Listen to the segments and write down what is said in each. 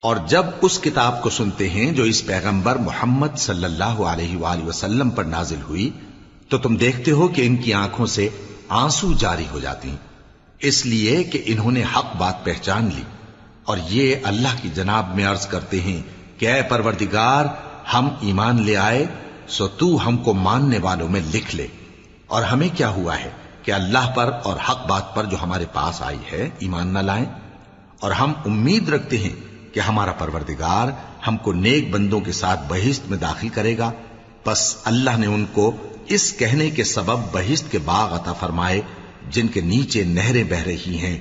اور جب اس کتاب کو سنتے ہیں جو اس پیغمبر محمد صلی اللہ علیہ وآلہ وسلم پر نازل ہوئی تو تم دیکھتے ہو کہ ان کی آنکھوں سے آنسو جاری ہو جاتی ہیں، اس لیے کہ انہوں نے حق بات پہچان لی، اور یہ اللہ کی جناب میں عرض کرتے ہیں کہ اے پروردگار، ہم ایمان لے آئے سو تو ہم کو ماننے والوں میں لکھ لے، اور ہمیں کیا ہوا ہے کہ اللہ پر اور حق بات پر جو ہمارے پاس آئی ہے ایمان نہ لائیں، اور ہم امید رکھتے ہیں کہ ہمارا پروردگار ہم کو نیک بندوں کے ساتھ بہشت میں داخل کرے گا۔ بس اللہ نے ان کو اس کہنے کے سبب بہشت کے باغ عطا فرمائے جن کے نیچے نہریں بہ رہی ہیں،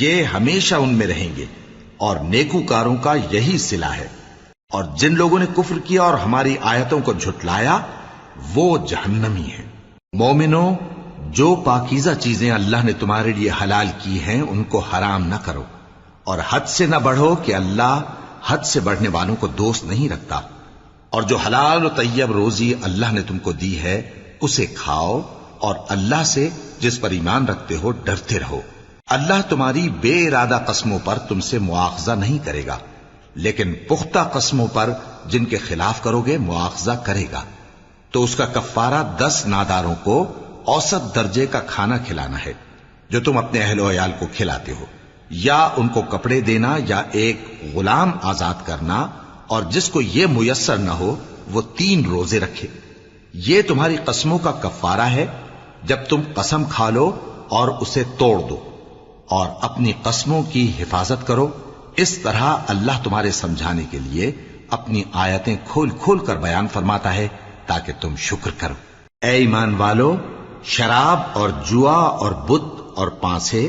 یہ ہمیشہ ان میں رہیں گے، اور نیکوکاروں کا یہی صلہ ہے۔ اور جن لوگوں نے کفر کیا اور ہماری آیتوں کو جھٹلایا وہ جہنمی ہیں۔ مومنوں، جو پاکیزہ چیزیں اللہ نے تمہارے لیے حلال کی ہیں ان کو حرام نہ کرو، اور حد سے نہ بڑھو کہ اللہ حد سے بڑھنے والوں کو دوست نہیں رکھتا، اور جو حلال و طیب روزی اللہ نے تم کو دی ہے اسے کھاؤ، اور اللہ سے جس پر ایمان رکھتے ہو ڈرتے رہو۔ اللہ تمہاری بے ارادہ قسموں پر تم سے مواخذہ نہیں کرے گا، لیکن پختہ قسموں پر جن کے خلاف کرو گے مواخذہ کرے گا۔ تو اس کا کفارہ 10 ناداروں کو اوسط درجے کا کھانا کھلانا ہے جو تم اپنے اہل و عیال کو کھلاتے ہو، یا ان کو کپڑے دینا یا ایک غلام آزاد کرنا، اور جس کو یہ میسر نہ ہو وہ 3 روزے رکھے۔ یہ تمہاری قسموں کا کفارہ ہے جب تم قسم کھا لو اور اسے توڑ دو، اور اپنی قسموں کی حفاظت کرو۔ اس طرح اللہ تمہارے سمجھانے کے لیے اپنی آیتیں کھول کھول کر بیان فرماتا ہے تاکہ تم شکر کرو۔ اے ایمان والو، شراب اور جوا اور بت اور پانسے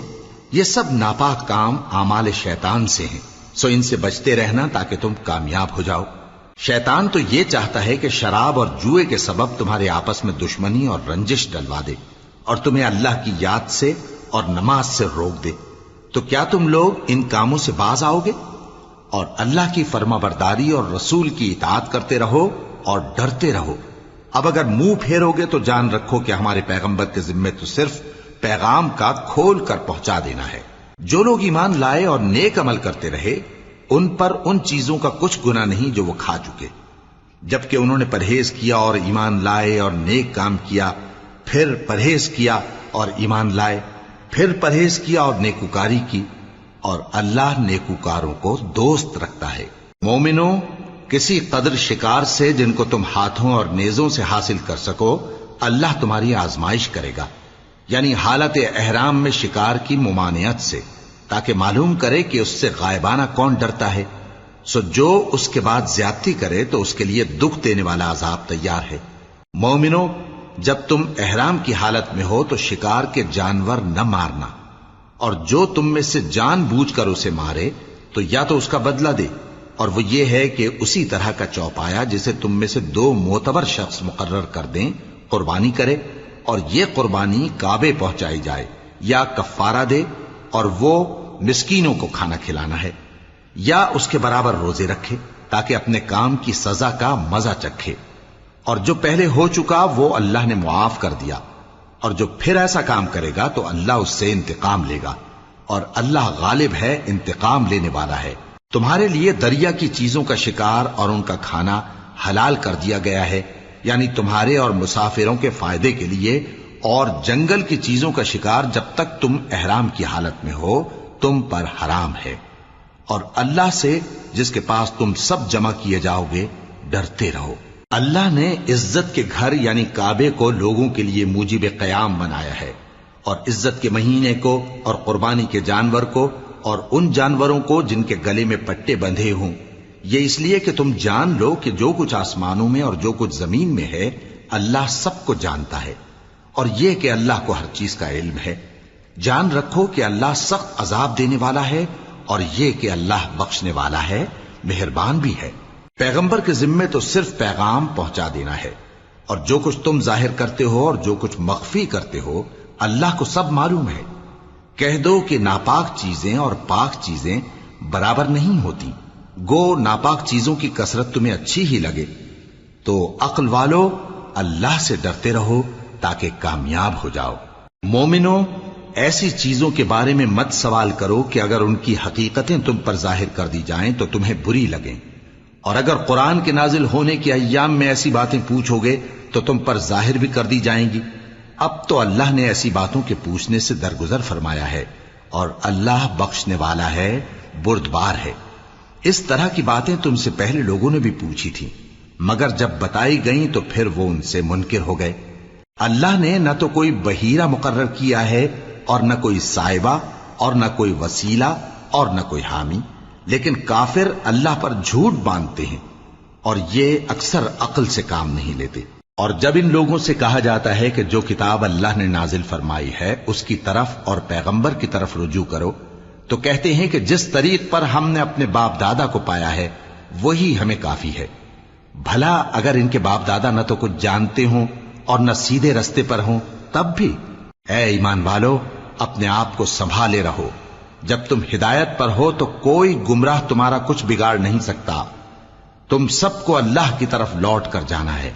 یہ سب ناپاک کام اعمال شیطان سے ہیں، سو ان سے بچتے رہنا تاکہ تم کامیاب ہو جاؤ۔ شیطان تو یہ چاہتا ہے کہ شراب اور جوئے کے سبب تمہارے آپس میں دشمنی اور رنجش ڈلوا دے، اور تمہیں اللہ کی یاد سے اور نماز سے روک دے۔ تو کیا تم لوگ ان کاموں سے باز آؤ گے؟ اور اللہ کی فرما برداری اور رسول کی اطاعت کرتے رہو اور ڈرتے رہو۔ اب اگر منہ پھیرو گے تو جان رکھو کہ ہمارے پیغمبر کے ذمے تو صرف پیغام کا کھول کر پہنچا دینا ہے۔ جو لوگ ایمان لائے اور نیک عمل کرتے رہے ان پر ان چیزوں کا کچھ گناہ نہیں جو وہ کھا چکے، جبکہ انہوں نے پرہیز کیا اور ایمان لائے اور نیک کام کیا، پھر پرہیز کیا اور ایمان لائے، پھر پرہیز کیا اور نیکوکاری کی، اور اللہ نیکوکاروں کو دوست رکھتا ہے۔ مومنوں، کسی قدر شکار سے جن کو تم ہاتھوں اور نیزوں سے حاصل کر سکو اللہ تمہاری آزمائش کرے گا، یعنی حالت احرام میں شکار کی ممانعت سے، تاکہ معلوم کرے کہ اس سے غائبانہ کون ڈرتا ہے۔ سو جو اس کے بعد زیادتی کرے تو اس کے لیے دکھ دینے والا عذاب تیار ہے۔ مومنوں، جب تم احرام کی حالت میں ہو تو شکار کے جانور نہ مارنا، اور جو تم میں سے جان بوجھ کر اسے مارے تو یا تو اس کا بدلہ دے، اور وہ یہ ہے کہ اسی طرح کا چوپایا جسے تم میں سے 2 معتبر شخص مقرر کر دیں قربانی کرے، اور یہ قربانی کعبے پہنچائی جائے، یا کفارہ دے اور وہ مسکینوں کو کھانا کھلانا ہے، یا اس کے برابر روزے رکھے تاکہ اپنے کام کی سزا کا مزہ چکھے۔ اور جو پہلے ہو چکا وہ اللہ نے معاف کر دیا، اور جو پھر ایسا کام کرے گا تو اللہ اس سے انتقام لے گا، اور اللہ غالب ہے، انتقام لینے والا ہے۔ تمہارے لیے دریا کی چیزوں کا شکار اور ان کا کھانا حلال کر دیا گیا ہے، یعنی تمہارے اور مسافروں کے فائدے کے لیے، اور جنگل کی چیزوں کا شکار جب تک تم احرام کی حالت میں ہو تم پر حرام ہے۔ اور اللہ سے جس کے پاس تم سب جمع کیے جاؤ گے ڈرتے رہو۔ اللہ نے عزت کے گھر یعنی کعبے کو لوگوں کے لیے موجب قیام بنایا ہے، اور عزت کے مہینے کو اور قربانی کے جانور کو اور ان جانوروں کو جن کے گلے میں پٹے بندھے ہوں، یہ اس لیے کہ تم جان لو کہ جو کچھ آسمانوں میں اور جو کچھ زمین میں ہے اللہ سب کو جانتا ہے، اور یہ کہ اللہ کو ہر چیز کا علم ہے۔ جان رکھو کہ اللہ سخت عذاب دینے والا ہے، اور یہ کہ اللہ بخشنے والا ہے، مہربان بھی ہے۔ پیغمبر کے ذمے تو صرف پیغام پہنچا دینا ہے، اور جو کچھ تم ظاہر کرتے ہو اور جو کچھ مخفی کرتے ہو اللہ کو سب معلوم ہے۔ کہہ دو کہ ناپاک چیزیں اور پاک چیزیں برابر نہیں ہوتی، گو ناپاک چیزوں کی کثرت تمہیں اچھی ہی لگے، تو عقل والو اللہ سے ڈرتے رہو تاکہ کامیاب ہو جاؤ۔ مومنوں، ایسی چیزوں کے بارے میں مت سوال کرو کہ اگر ان کی حقیقتیں تم پر ظاہر کر دی جائیں تو تمہیں بری لگیں، اور اگر قرآن کے نازل ہونے کے ایام میں ایسی باتیں پوچھو گے تو تم پر ظاہر بھی کر دی جائیں گی۔ اب تو اللہ نے ایسی باتوں کے پوچھنے سے درگزر فرمایا ہے، اور اللہ بخشنے والا ہے، بردبار ہے۔ اس طرح کی باتیں تم سے پہلے لوگوں نے بھی پوچھی تھی، مگر جب بتائی گئیں تو پھر وہ ان سے منکر ہو گئے۔ اللہ نے نہ تو کوئی بحیرہ مقرر کیا ہے، اور نہ کوئی سائبہ، اور نہ کوئی وسیلہ، اور نہ کوئی حامی، لیکن کافر اللہ پر جھوٹ باندھتے ہیں، اور یہ اکثر عقل سے کام نہیں لیتے۔ اور جب ان لوگوں سے کہا جاتا ہے کہ جو کتاب اللہ نے نازل فرمائی ہے اس کی طرف اور پیغمبر کی طرف رجوع کرو، تو کہتے ہیں کہ جس طریق پر ہم نے اپنے باپ دادا کو پایا ہے وہی ہمیں کافی ہے۔ بھلا اگر ان کے باپ دادا نہ تو کچھ جانتے ہوں اور نہ سیدھے رستے پر ہوں تب بھی؟ اے ایمان والو، اپنے آپ کو سنبھالے رہو، جب تم ہدایت پر ہو تو کوئی گمراہ تمہارا کچھ بگاڑ نہیں سکتا۔ تم سب کو اللہ کی طرف لوٹ کر جانا ہے،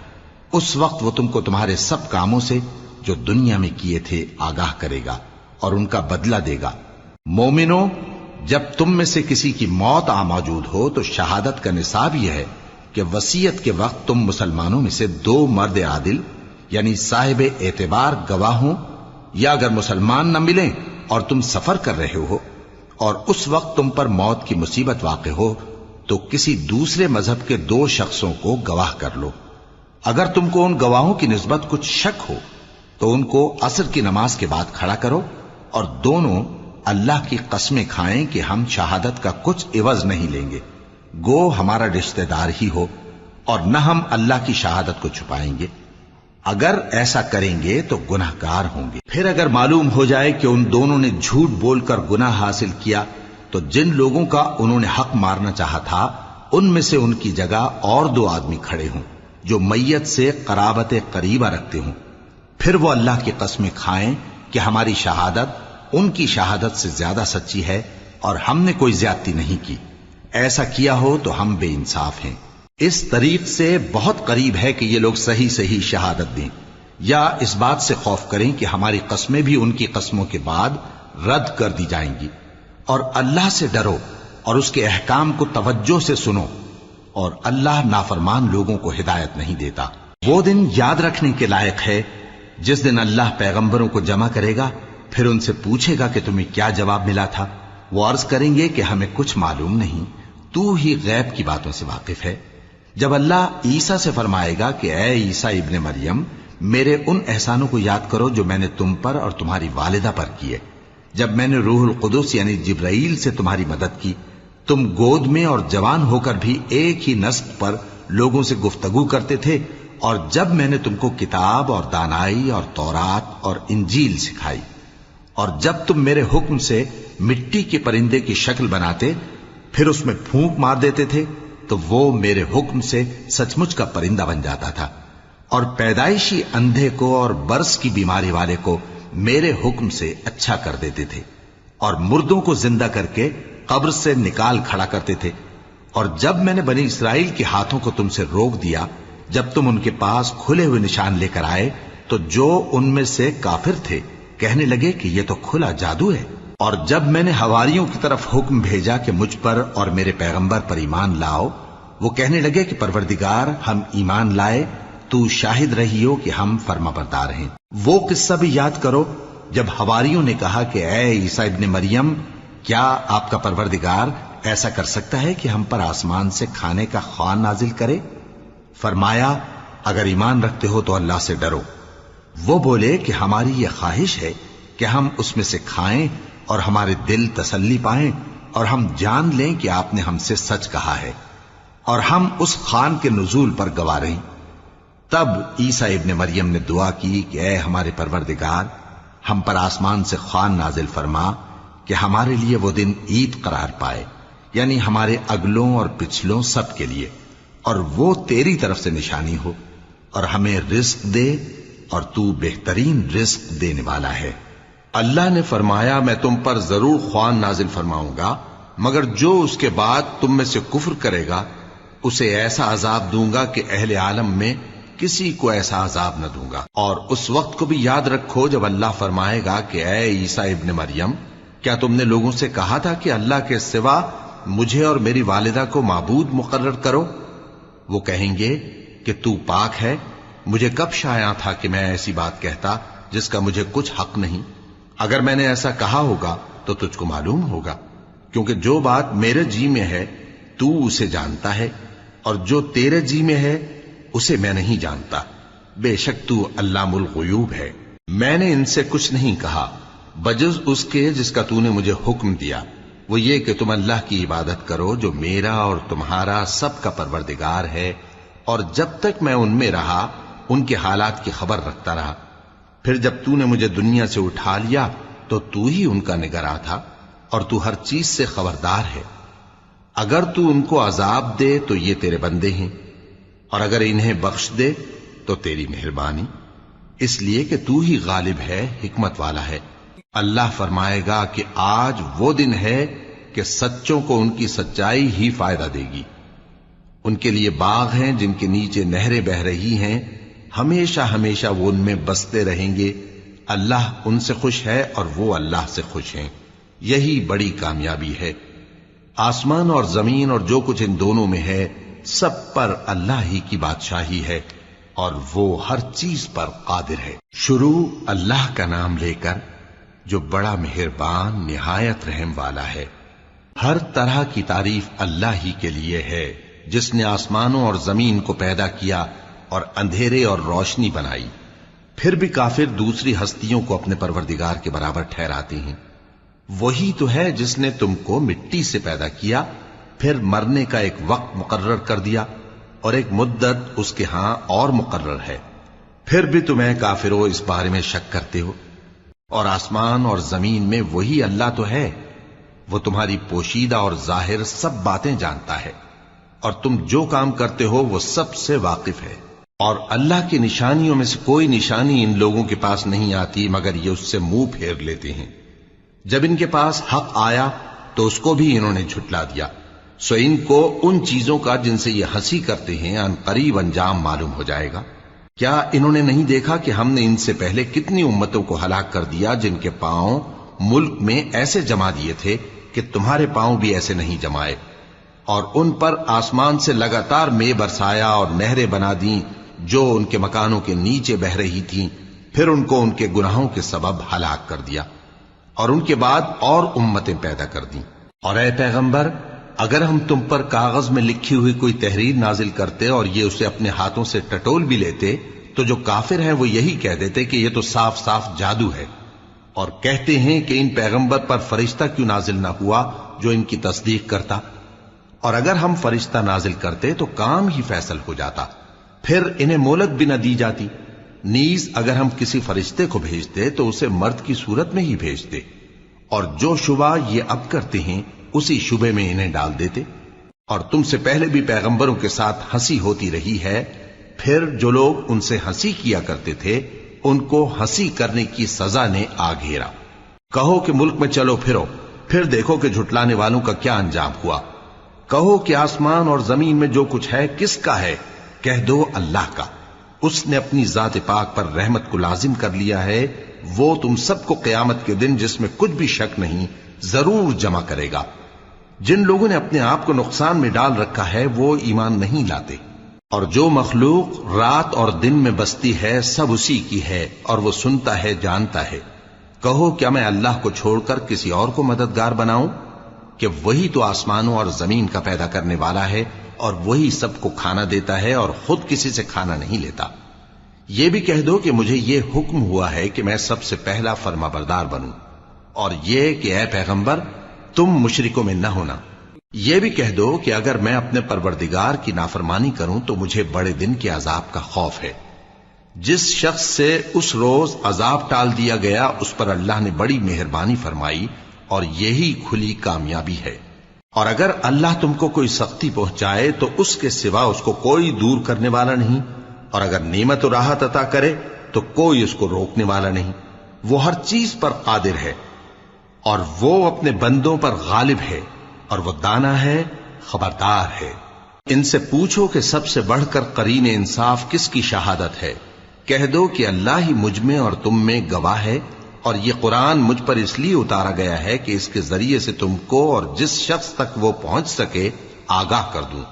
اس وقت وہ تم کو تمہارے سب کاموں سے جو دنیا میں کیے تھے آگاہ کرے گا اور ان کا بدلہ دے گا۔ مومنو، جب تم میں سے کسی کی موت آ موجود ہو تو شہادت کا نصاب یہ ہے کہ وصیت کے وقت تم مسلمانوں میں سے 2 مرد عادل یعنی صاحب اعتبار گواہ ہوں، یا اگر مسلمان نہ ملیں اور تم سفر کر رہے ہو اور اس وقت تم پر موت کی مصیبت واقع ہو تو کسی دوسرے مذہب کے 2 شخصوں کو گواہ کر لو۔ اگر تم کو ان گواہوں کی نسبت کچھ شک ہو تو ان کو عصر کی نماز کے بعد کھڑا کرو، اور دونوں اللہ کی قسمیں کھائیں کہ ہم شہادت کا کچھ عوض نہیں لیں گے، گو ہمارا رشتہ دار ہی ہو، اور نہ ہم اللہ کی شہادت کو چھپائیں گے۔ اگر ایسا کریں گے تو گناہ گار ہوں گے۔ پھر اگر معلوم ہو جائے کہ ان دونوں نے جھوٹ بول کر گناہ حاصل کیا تو جن لوگوں کا انہوں نے حق مارنا چاہا تھا ان میں سے ان کی جگہ اور 2 آدمی کھڑے ہوں جو میت سے قرابت قریبہ رکھتے ہوں، پھر وہ اللہ کی قسمیں کھائیں کہ ہماری شہادت ان کی شہادت سے زیادہ سچی ہے اور ہم نے کوئی زیادتی نہیں کی۔ ایسا کیا ہو تو ہم بے انصاف ہیں۔ اس طریق سے بہت قریب ہے کہ یہ لوگ صحیح صحیح شہادت دیں، یا اس بات سے خوف کریں کہ ہماری قسمیں بھی ان کی قسموں کے بعد رد کر دی جائیں گی۔ اور اللہ سے ڈرو اور اس کے احکام کو توجہ سے سنو، اور اللہ نافرمان لوگوں کو ہدایت نہیں دیتا۔ وہ دن یاد رکھنے کے لائق ہے جس دن اللہ پیغمبروں کو جمع کرے گا، پھر ان سے پوچھے گا کہ تمہیں کیا جواب ملا تھا۔ وہ عرض کریں گے کہ ہمیں کچھ معلوم نہیں، تو ہی غیب کی باتوں سے واقف ہے۔ جب اللہ عیسیٰ سے فرمائے گا کہ اے عیسیٰ ابن مریم، میرے ان احسانوں کو یاد کرو جو میں نے تم پر اور تمہاری والدہ پر کیے، جب میں نے روح القدس یعنی جبرائیل سے تمہاری مدد کی، تم گود میں اور جوان ہو کر بھی ایک ہی نسق پر لوگوں سے گفتگو کرتے تھے، اور جب میں نے تم کو کتاب اور دانائی اور تورات اور انجیل سکھائی، اور جب تم میرے حکم سے مٹی کے پرندے کی شکل بناتے پھر اس میں پھونک مار دیتے تھے تو وہ میرے حکم سے سچ مچ کا پرندہ بن جاتا تھا، اور پیدائشی اندھے کو اور برس کی بیماری والے کو میرے حکم سے اچھا کر دیتے تھے، اور مردوں کو زندہ کر کے قبر سے نکال کھڑا کرتے تھے۔ اور جب میں نے بنی اسرائیل کے ہاتھوں کو تم سے روک دیا جب تم ان کے پاس کھلے ہوئے نشان لے کر آئے تو جو ان میں سے کافر تھے کہنے لگے کہ یہ تو کھلا جادو ہے۔ اور جب میں نے حواریوں کی طرف حکم بھیجا کہ مجھ پر اور میرے پیغمبر پر ایمان لاؤ، وہ کہنے لگے کہ پروردگار، ہم ایمان لائے، تو شاہد رہی ہو کہ ہم فرما بردار ہیں۔ وہ قصہ بھی یاد کرو جب حواریوں نے کہا کہ اے عیسیٰ ابن مریم، کیا آپ کا پروردگار ایسا کر سکتا ہے کہ ہم پر آسمان سے کھانے کا خوان نازل کرے؟ فرمایا، اگر ایمان رکھتے ہو تو اللہ سے ڈرو۔ وہ بولے کہ ہماری یہ خواہش ہے کہ ہم اس میں سے کھائیں اور ہمارے دل تسلی پائیں، اور ہم جان لیں کہ آپ نے ہم سے سچ کہا ہے، اور ہم اس خوان کے نزول پر گواہ رہیں۔ تب عیسیٰ ابن مریم نے دعا کی کہ اے ہمارے پروردگار، ہم پر آسمان سے خوان نازل فرما کہ ہمارے لیے وہ دن عید قرار پائے، یعنی ہمارے اگلوں اور پچھلوں سب کے لیے، اور وہ تیری طرف سے نشانی ہو، اور ہمیں رزق دے، اور تو بہترین رزق دینے والا ہے۔ اللہ نے فرمایا، میں تم پر ضرور خوان نازل فرماؤں گا، مگر جو اس کے بعد تم میں سے کفر کرے گا اسے ایسا عذاب دوں گا کہ اہل عالم میں کسی کو ایسا عذاب نہ دوں گا۔ اور اس وقت کو بھی یاد رکھو جب اللہ فرمائے گا کہ اے عیسیٰ ابن مریم، کیا تم نے لوگوں سے کہا تھا کہ اللہ کے سوا مجھے اور میری والدہ کو معبود مقرر کرو؟ وہ کہیں گے کہ تو پاک ہے، مجھے کب شایع تھا کہ میں ایسی بات کہتا جس کا مجھے کچھ حق نہیں۔ اگر میں نے ایسا کہا ہوگا تو تجھ کو معلوم ہوگا، کیونکہ جو بات میرے جی میں ہے تو اسے جانتا ہے، اور جو تیرے جی میں ہے اسے میں نہیں جانتا۔ بے شک تو علام الغیوب ہے۔ میں نے ان سے کچھ نہیں کہا بجز اس کے جس کا تو نے مجھے حکم دیا، وہ یہ کہ تم اللہ کی عبادت کرو جو میرا اور تمہارا سب کا پروردگار ہے، اور جب تک میں ان میں رہا ان کے حالات کی خبر رکھتا رہا۔ پھر جب تو نے مجھے دنیا سے اٹھا لیا تو ہی ان کا نگراں تھا، اور تو ہر چیز سے خبردار ہے۔ اگر تو ان کو عذاب دے تو یہ تیرے بندے ہیں، اور اگر انہیں بخش دے تو تیری مہربانی، اس لیے کہ تو ہی غالب ہے، حکمت والا ہے۔ اللہ فرمائے گا کہ آج وہ دن ہے کہ سچوں کو ان کی سچائی ہی فائدہ دے گی۔ ان کے لیے باغ ہیں جن کے نیچے نہریں بہ رہی ہیں، ہمیشہ ہمیشہ وہ ان میں بستے رہیں گے۔ اللہ ان سے خوش ہے اور وہ اللہ سے خوش ہیں، یہی بڑی کامیابی ہے۔ آسمان اور زمین اور جو کچھ ان دونوں میں ہے سب پر اللہ ہی کی بادشاہی ہے، اور وہ ہر چیز پر قادر ہے۔ شروع اللہ کا نام لے کر جو بڑا مہربان نہایت رحم والا ہے۔ ہر طرح کی تعریف اللہ ہی کے لیے ہے، جس نے آسمانوں اور زمین کو پیدا کیا اور اندھیرے اور روشنی بنائی۔ پھر بھی کافر دوسری ہستیوں کو اپنے پروردگار کے برابر ٹھہراتے ہیں۔ وہی تو ہے جس نے تم کو مٹی سے پیدا کیا، پھر مرنے کا ایک وقت مقرر کر دیا، اور ایک مدت اس کے ہاں اور مقرر ہے۔ پھر بھی تمہیں کافروں اس بارے میں شک کرتے ہو، اور آسمان اور زمین میں وہی اللہ تو ہے، وہ تمہاری پوشیدہ اور ظاہر سب باتیں جانتا ہے، اور تم جو کام کرتے ہو وہ سب سے واقف ہے۔ اور اللہ کی نشانیوں میں سے کوئی نشانی ان لوگوں کے پاس نہیں آتی مگر یہ اس سے منہ پھیر لیتے ہیں۔ جب ان کے پاس حق آیا تو اس کو بھی انہوں نے جھٹلا دیا، سو ان کو ان چیزوں کا جن سے یہ ہنسی کرتے ہیں ان قریب انجام معلوم ہو جائے گا۔ کیا انہوں نے نہیں دیکھا کہ ہم نے ان سے پہلے کتنی امتوں کو ہلاک کر دیا جن کے پاؤں ملک میں ایسے جما دیے تھے کہ تمہارے پاؤں بھی ایسے نہیں جمائے، اور ان پر آسمان سے لگاتار مے برسایا اور نہریں بنا دیں جو ان کے مکانوں کے نیچے بہ رہی تھیں، پھر ان کو ان کے گناہوں کے سبب ہلاک کر دیا، اور ان کے بعد اور امتیں پیدا کر دیں۔ اور اے پیغمبر، اگر ہم تم پر کاغذ میں لکھی ہوئی کوئی تحریر نازل کرتے اور یہ اسے اپنے ہاتھوں سے ٹٹول بھی لیتے تو جو کافر ہیں وہ یہی کہہ دیتے کہ یہ تو صاف صاف جادو ہے، اور کہتے ہیں کہ ان پیغمبر پر فرشتہ کیوں نازل نہ ہوا جو ان کی تصدیق کرتا، اور اگر ہم فرشتہ نازل کرتے تو کام ہی فیصل ہو جاتا، پھر انہیں مہلت بھی نہ دی جاتی۔ نیز اگر ہم کسی فرشتے کو بھیجتے تو اسے مرد کی صورت میں ہی بھیجتے، اور جو شبہ یہ اب کرتے ہیں اسی شبے میں انہیں ڈال دیتے۔ اور تم سے پہلے بھی پیغمبروں کے ساتھ ہنسی ہوتی رہی ہے، پھر جو لوگ ان سے ہنسی کیا کرتے تھے ان کو ہنسی کرنے کی سزا نے آ گھیرا۔ کہو کہ ملک میں چلو پھرو، پھر دیکھو کہ جھٹلانے والوں کا کیا انجام ہوا۔ کہو کہ آسمان اور زمین میں جو کچھ ہے کس کا ہے؟ کہہ دو اللہ کا۔ اس نے اپنی ذات پاک پر رحمت کو لازم کر لیا ہے، وہ تم سب کو قیامت کے دن جس میں کچھ بھی شک نہیں ضرور جمع کرے گا۔ جن لوگوں نے اپنے آپ کو نقصان میں ڈال رکھا ہے وہ ایمان نہیں لاتے، اور جو مخلوق رات اور دن میں بستی ہے سب اسی کی ہے، اور وہ سنتا ہے جانتا ہے۔ کہو کیا میں اللہ کو چھوڑ کر کسی اور کو مددگار بناؤں کہ وہی تو آسمانوں اور زمین کا پیدا کرنے والا ہے، اور وہی سب کو کھانا دیتا ہے اور خود کسی سے کھانا نہیں لیتا۔ یہ بھی کہہ دو کہ مجھے یہ حکم ہوا ہے کہ میں سب سے پہلا فرما بردار بنوں، اور یہ کہ اے پیغمبر تم مشرکوں میں نہ ہونا۔ یہ بھی کہہ دو کہ اگر میں اپنے پروردگار کی نافرمانی کروں تو مجھے بڑے دن کے عذاب کا خوف ہے۔ جس شخص سے اس روز عذاب ٹال دیا گیا اس پر اللہ نے بڑی مہربانی فرمائی، اور یہی کھلی کامیابی ہے۔ اور اگر اللہ تم کو کوئی سختی پہنچائے تو اس کے سوا اس کو کوئی دور کرنے والا نہیں، اور اگر نعمت و راحت عطا کرے تو کوئی اس کو روکنے والا نہیں۔ وہ ہر چیز پر قادر ہے، اور وہ اپنے بندوں پر غالب ہے، اور وہ دانا ہے، خبردار ہے۔ ان سے پوچھو کہ سب سے بڑھ کر قرین انصاف کس کی شہادت ہے؟ کہہ دو کہ اللہ ہی مجھ میں اور تم میں گواہ ہے، اور یہ قرآن مجھ پر اس لیے اتارا گیا ہے کہ اس کے ذریعے سے تم کو اور جس شخص تک وہ پہنچ سکے آگاہ کر دوں۔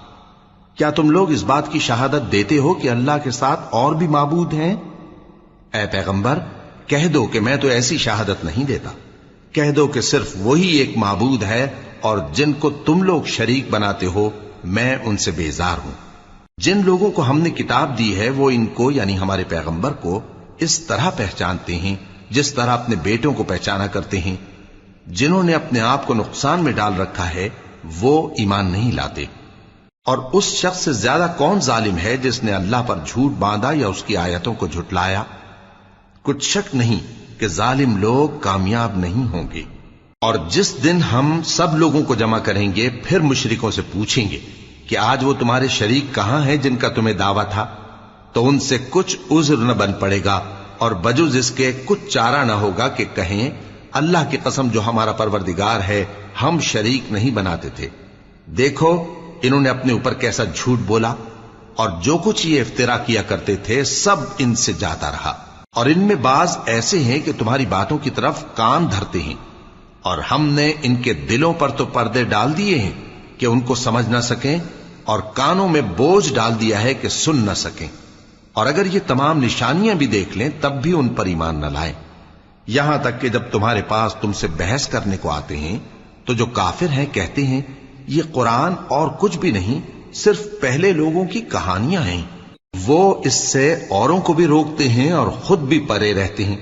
کیا تم لوگ اس بات کی شہادت دیتے ہو کہ اللہ کے ساتھ اور بھی معبود ہیں؟ اے پیغمبر کہہ دو کہ میں تو ایسی شہادت نہیں دیتا، کہہ دو کہ صرف وہی ایک معبود ہے، اور جن کو تم لوگ شریک بناتے ہو میں ان سے بیزار ہوں۔ جن لوگوں کو ہم نے کتاب دی ہے وہ ان کو یعنی ہمارے پیغمبر کو اس طرح پہچانتے ہیں جس طرح اپنے بیٹوں کو پہچانا کرتے ہیں۔ جنہوں نے اپنے آپ کو نقصان میں ڈال رکھا ہے وہ ایمان نہیں لاتے۔ اور اس شخص سے زیادہ کون ظالم ہے جس نے اللہ پر جھوٹ باندھا یا اس کی آیتوں کو جھٹلایا؟ کچھ شک نہیں کہ ظالم لوگ کامیاب نہیں ہوں گے۔ اور جس دن ہم سب لوگوں کو جمع کریں گے پھر مشرکوں سے پوچھیں گے کہ آج وہ تمہارے شریک کہاں ہیں جن کا تمہیں دعویٰ تھا، تو ان سے کچھ عذر نہ بن پڑے گا اور بجز اس کے کچھ چارہ نہ ہوگا کہ کہیں اللہ کی قسم جو ہمارا پروردگار ہے ہم شریک نہیں بناتے تھے۔ دیکھو انہوں نے اپنے اوپر کیسا جھوٹ بولا، اور جو کچھ یہ افترا کیا کرتے تھے سب ان سے جاتا رہا۔ اور ان میں بعض ایسے ہیں کہ تمہاری باتوں کی طرف کان دھرتے ہیں، اور ہم نے ان کے دلوں پر تو پردے ڈال دیے ہیں کہ ان کو سمجھ نہ سکیں، اور کانوں میں بوجھ ڈال دیا ہے کہ سن نہ سکیں، اور اگر یہ تمام نشانیاں بھی دیکھ لیں تب بھی ان پر ایمان نہ لائیں۔ یہاں تک کہ جب تمہارے پاس تم سے بحث کرنے کو آتے ہیں تو جو کافر ہیں کہتے ہیں یہ قرآن اور کچھ بھی نہیں صرف پہلے لوگوں کی کہانیاں ہیں۔ وہ اس سے اوروں کو بھی روکتے ہیں اور خود بھی پرے رہتے ہیں،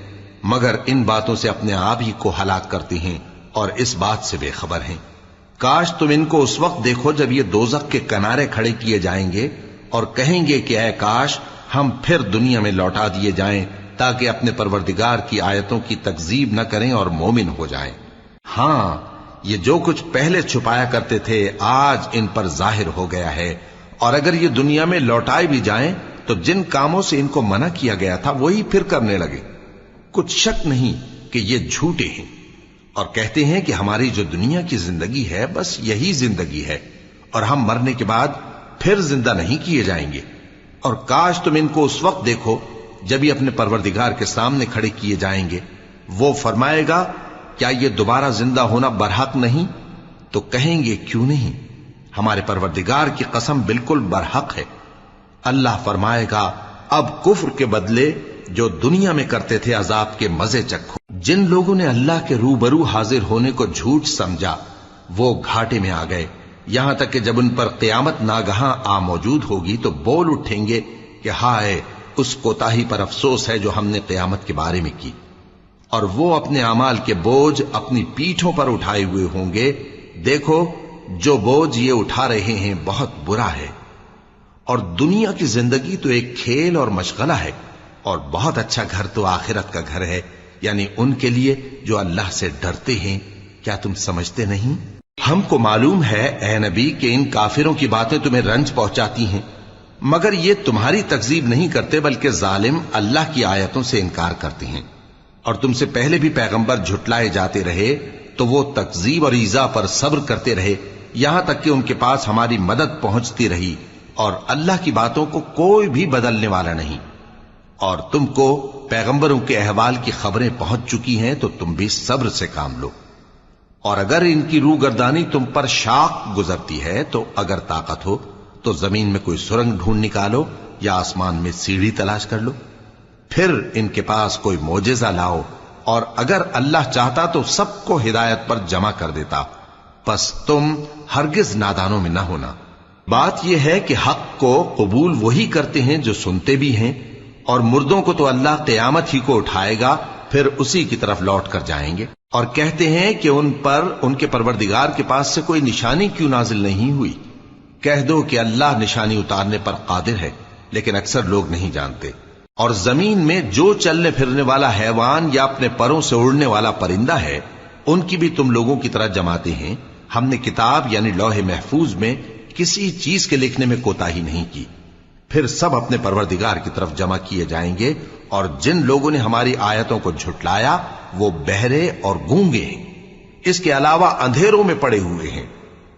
مگر ان باتوں سے اپنے آپ ہی کو ہلاک کرتے ہیں اور اس بات سے بے خبر ہیں۔ کاش تم ان کو اس وقت دیکھو جب یہ دوزخ کے کنارے کھڑے کیے جائیں گے اور کہیں گے کہ اے کاش ہم پھر دنیا میں لوٹا دیے جائیں تاکہ اپنے پروردگار کی آیتوں کی تکذیب نہ کریں اور مومن ہو جائیں۔ ہاں یہ جو کچھ پہلے چھپایا کرتے تھے آج ان پر ظاہر ہو گیا ہے، اور اگر یہ دنیا میں لوٹائے بھی جائیں تو جن کاموں سے ان کو منع کیا گیا تھا وہی پھر کرنے لگے۔ کچھ شک نہیں کہ یہ جھوٹے ہیں، اور کہتے ہیں کہ ہماری جو دنیا کی زندگی ہے بس یہی زندگی ہے، اور ہم مرنے کے بعد پھر زندہ نہیں کیے جائیں گے۔ اور کاش تم ان کو اس وقت دیکھو جب یہ اپنے پروردگار کے سامنے کھڑے کیے جائیں گے، وہ فرمائے گا کیا یہ دوبارہ زندہ ہونا برحق نہیں؟ تو کہیں گے کیوں نہیں، ہمارے پروردگار کی قسم بالکل برحق ہے۔ اللہ فرمائے گا اب کفر کے بدلے جو دنیا میں کرتے تھے عذاب کے مزے چکھو۔ جن لوگوں نے اللہ کے روبرو حاضر ہونے کو جھوٹ سمجھا وہ گھاٹے میں آ گئے، یہاں تک کہ جب ان پر قیامت ناگہاں آ موجود ہوگی تو بول اٹھیں گے کہ ہائے اس کوتاہی پر افسوس ہے جو ہم نے قیامت کے بارے میں کی، اور وہ اپنے اعمال کے بوجھ اپنی پیٹھوں پر اٹھائے ہوئے ہوں گے۔ دیکھو جو بوجھ یہ اٹھا رہے ہیں بہت برا ہے، اور دنیا کی زندگی تو ایک کھیل اور مشغلہ ہے، اور بہت اچھا گھر تو آخرت کا گھر ہے، یعنی ان کے لیے جو اللہ سے ڈرتے ہیں۔ کیا تم سمجھتے نہیں؟ ہم کو معلوم ہے اے نبی کہ ان کافروں کی باتیں تمہیں رنج پہنچاتی ہیں، مگر یہ تمہاری تکذیب نہیں کرتے بلکہ ظالم اللہ کی آیتوں سے انکار کرتے ہیں۔ اور تم سے پہلے بھی پیغمبر جھٹلائے جاتے رہے تو وہ تکذیب اور ایذا پر صبر کرتے رہے، یہاں تک کہ ان کے پاس ہماری مدد پہنچتی رہی، اور اللہ کی باتوں کو کوئی بھی بدلنے والا نہیں۔ اور تم کو پیغمبروں کے احوال کی خبریں پہنچ چکی ہیں تو تم بھی صبر سے کام لو۔ اور اگر ان کی روگردانی تم پر شاق گزرتی ہے تو اگر طاقت ہو تو زمین میں کوئی سرنگ ڈھونڈ نکالو یا آسمان میں سیڑھی تلاش کر لو، پھر ان کے پاس کوئی معجزہ لاؤ، اور اگر اللہ چاہتا تو سب کو ہدایت پر جمع کر دیتا، پس تم ہرگز نادانوں میں نہ ہونا۔ بات یہ ہے کہ حق کو قبول وہی کرتے ہیں جو سنتے بھی ہیں، اور مردوں کو تو اللہ قیامت ہی کو اٹھائے گا پھر اسی کی طرف لوٹ کر جائیں گے۔ اور کہتے ہیں کہ ان پر ان کے پروردگار کے پاس سے کوئی نشانی کیوں نازل نہیں ہوئی؟ کہہ دو کہ اللہ نشانی اتارنے پر قادر ہے، لیکن اکثر لوگ نہیں جانتے۔ اور زمین میں جو چلنے پھرنے والا حیوان یا اپنے پروں سے اڑنے والا پرندہ ہے ان کی بھی تم لوگوں کی طرح جماتے ہیں۔ ہم نے کتاب یعنی لوح محفوظ میں کسی چیز کے لکھنے میں کوتاہی نہیں کی، پھر سب اپنے پروردگار کی طرف جمع کیے جائیں گے۔ اور جن لوگوں نے ہماری آیتوں کو جھٹلایا وہ بہرے اور گونگے ہیں، اس کے علاوہ اندھیروں میں پڑے ہوئے ہیں۔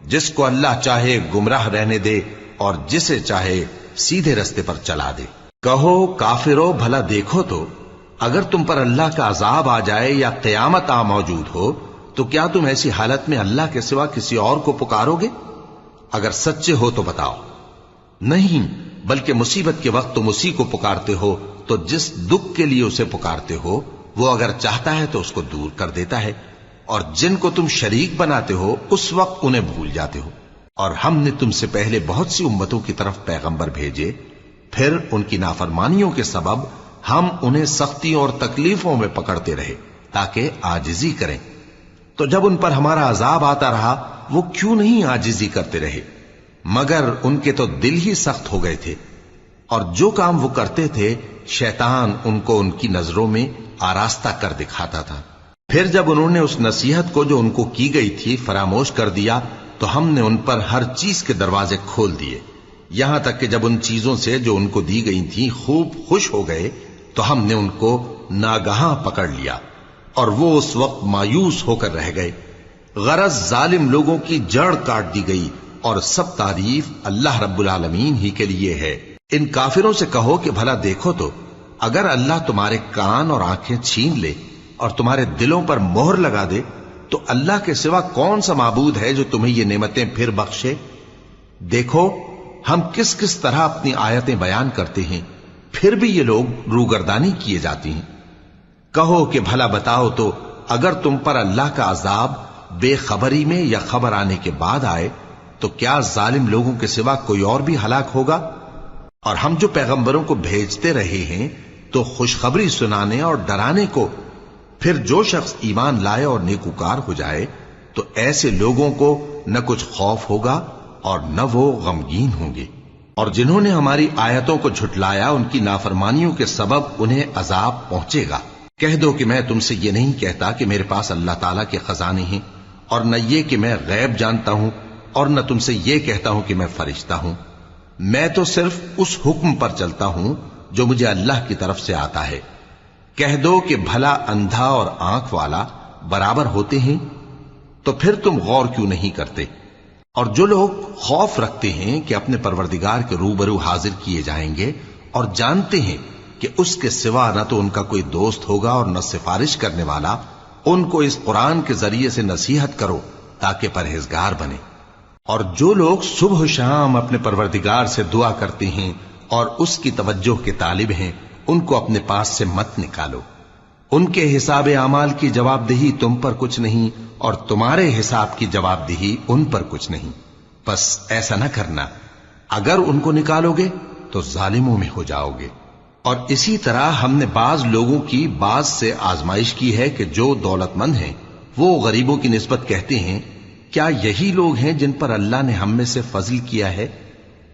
جس کو اللہ چاہے گمراہ رہنے دے اور جسے چاہے سیدھے رستے پر چلا دے۔ کہو کافرو بھلا دیکھو تو اگر تم پر اللہ کا عذاب آ جائے یا قیامت آ موجود ہو تو کیا تم ایسی حالت میں اللہ کے سوا کسی اور کو پکارو گے؟ اگر سچے ہو تو بتاؤ۔ نہیں، بلکہ مصیبت کے وقت تم اسی کو پکارتے ہو تو جس دکھ کے لیے اسے پکارتے ہو وہ اگر چاہتا ہے تو اس کو دور کر دیتا ہے، اور جن کو تم شریک بناتے ہو اس وقت انہیں بھول جاتے ہو۔ اور ہم نے تم سے پہلے بہت سی امتوں کی طرف پیغمبر بھیجے، پھر ان کی نافرمانیوں کے سبب ہم انہیں سختیوں اور تکلیفوں میں پکڑتے رہے تاکہ عاجزی کریں، تو جب ان پر ہمارا عذاب آتا رہا وہ کیوں نہیں عاجزی کرتے رہے، مگر ان کے تو دل ہی سخت ہو گئے تھے، اور جو کام وہ کرتے تھے شیطان ان کو ان کی نظروں میں آراستہ کر دکھاتا تھا۔ پھر جب انہوں نے اس نصیحت کو جو ان کو کی گئی تھی فراموش کر دیا تو ہم نے ان پر ہر چیز کے دروازے کھول دیے، یہاں تک کہ جب ان چیزوں سے جو ان کو دی گئی تھیں خوب خوش ہو گئے تو ہم نے ان کو ناگہاں پکڑ لیا، اور وہ اس وقت مایوس ہو کر رہ گئے۔ غرض ظالم لوگوں کی جڑ کاٹ دی گئی، اور سب تعریف اللہ رب العالمین ہی کے لیے ہے۔ ان کافروں سے کہو کہ بھلا دیکھو تو اگر اللہ تمہارے کان اور آنکھیں چھین لے اور تمہارے دلوں پر مہر لگا دے تو اللہ کے سوا کون سا معبود ہے جو تمہیں یہ نعمتیں پھر بخشے؟ دیکھو ہم کس کس طرح اپنی آیتیں بیان کرتے ہیں، پھر بھی یہ لوگ روگردانی کیے جاتی ہیں۔ کہو کہ بھلا بتاؤ تو اگر تم پر اللہ کا عذاب بے خبری میں یا خبر آنے کے بعد آئے تو کیا ظالم لوگوں کے سوا کوئی اور بھی ہلاک ہوگا؟ اور ہم جو پیغمبروں کو بھیجتے رہے ہیں تو خوشخبری سنانے اور ڈرانے کو، پھر جو شخص ایمان لائے اور نیکوکار ہو جائے تو ایسے لوگوں کو نہ کچھ خوف ہوگا اور نہ وہ غمگین ہوں گے۔ اور جنہوں نے ہماری آیتوں کو جھٹلایا ان کی نافرمانیوں کے سبب انہیں عذاب پہنچے گا۔ کہہ دو کہ میں تم سے یہ نہیں کہتا کہ میرے پاس اللہ تعالیٰ کے خزانے ہیں، اور نہ یہ کہ میں غیب جانتا ہوں، اور نہ تم سے یہ کہتا ہوں کہ میں فرشتہ ہوں۔ میں تو صرف اس حکم پر چلتا ہوں جو مجھے اللہ کی طرف سے آتا ہے۔ کہہ دو کہ بھلا اندھا اور آنکھ والا برابر ہوتے ہیں؟ تو پھر تم غور کیوں نہیں کرتے؟ اور جو لوگ خوف رکھتے ہیں کہ اپنے پروردگار کے روبرو حاضر کیے جائیں گے اور جانتے ہیں کہ اس کے سوا نہ تو ان کا کوئی دوست ہوگا اور نہ سفارش کرنے والا، ان کو اس قرآن کے ذریعے سے نصیحت کرو تاکہ پرہیزگار بنے۔ اور جو لوگ صبح و شام اپنے پروردگار سے دعا کرتے ہیں اور اس کی توجہ کے طالب ہیں، ان کو اپنے پاس سے مت نکالو۔ ان کے حساب اعمال کی جواب دہی تم پر کچھ نہیں، اور تمہارے حساب کی جواب دہی ان پر کچھ نہیں۔ بس ایسا نہ کرنا، اگر ان کو نکالو گے تو ظالموں میں ہو جاؤ گے۔ اور اسی طرح ہم نے بعض لوگوں کی بعض سے آزمائش کی ہے کہ جو دولت مند ہیں وہ غریبوں کی نسبت کہتے ہیں کیا یہی لوگ ہیں جن پر اللہ نے ہم میں سے فضل کیا ہے؟